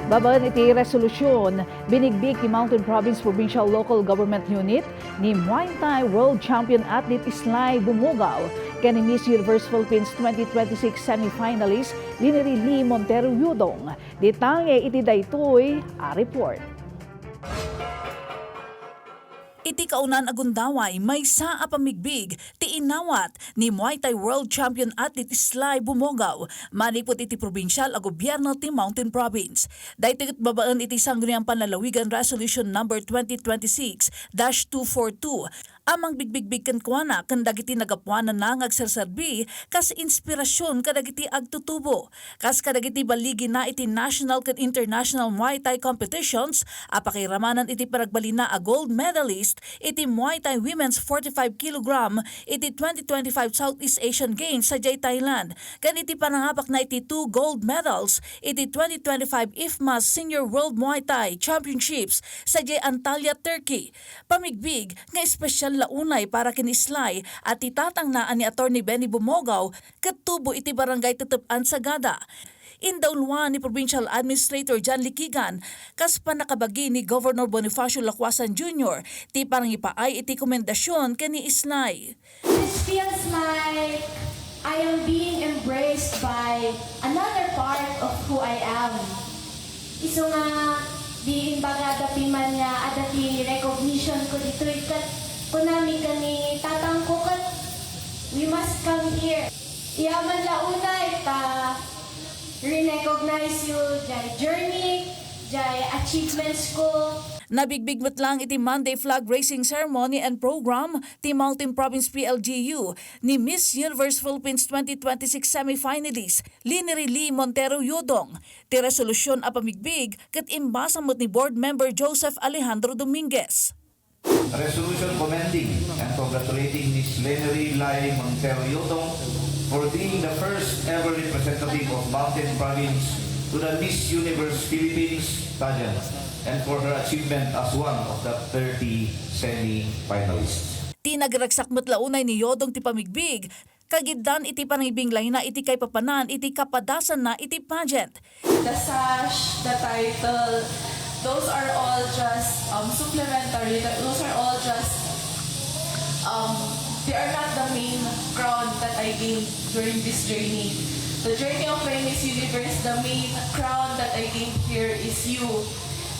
Babaan iti resolusyon, binigbig ti Mountain Province Provincial Local Government Unit ni Muay Thai World Champion Athlete Islay Bomogao ken ni Miss Universe Philippines 2026 semifinalist Lineri Montero Yudong. Detalye iti daytoy a report. Iti kaunan agundaway may sa apamigbig ti inawat ni Muay Thai World Champion Athlete Islay Bomogao manipot iti provincial a gobyerno ti Mountain Province. Daytoy babaan iti sangguniang panlalawigan Resolution number 2026-242 amang bigbigbig ken kuana ken dagiti nagapuanan na ngagserserbi kas inspirasyon kadagiti agtutubo kas kadagiti baligi na iti national ken international Muay Thai competitions apakiramanan iti paragbalina a gold medalist iti Muay Thai Women's 45 kg iti 2025 Southeast Asian Games sa Thailand ken iti panangapak na iti 2 gold medals iti 2025 IFMA Senior World Muay Thai Championships sa Antalya, Turkey. Pamigbig nga espesyal launay para kin Islay at itatang naan ni Atty. Benny Bomogao katubo iti barangay Tutupan Sagada. Indaulwa ni Provincial Administrator John Likigan kas panakabagi ni Governor Bonifacio Lacuasan Jr. ti parangipaay iti komendasyon ken ni Islay. This feels like I am being embraced by another part of who I am. Iso nga di imbaga dati man nga adati recognition ko dito ikat kunami kani tatangko kat we must come here. Iyaman launay ta re-recognize you jay journey, jay achievements ko. Nabigbig lang iti Monday flag raising ceremony and program ti Mountain Province PLGU ni Miss Universe Philippines 2026 semifinalist Lineri Montero Yudong. Ti resolusyon a pamigbig ket imbasamot ni board member Joseph Alejandro Dominguez. Resolution commending and congratulating Miss Lineri Montero Yudong for being the first ever representative of Mountain Province to the Miss Universe Philippines pageant and for her achievement as one of the 30 semi-finalists. Tinagragsak matlaunay ni Yodong ti pamigbig, kagiddan iti panangibinglay na iti kay papanan iti kapadasan na iti pageant. The sash, the title, those are all just supplementary, those are all just they are not the main crown that I gained during this journey. The journey of my Miss Universe, the main crown that I gained here is you.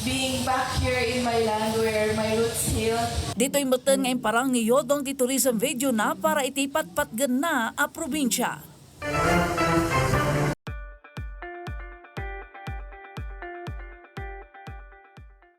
Being back here in my land where my roots hail. Dito'y matan ngayon parang ni Yodong ti tourism video na para iti patpatgan na a probinsya.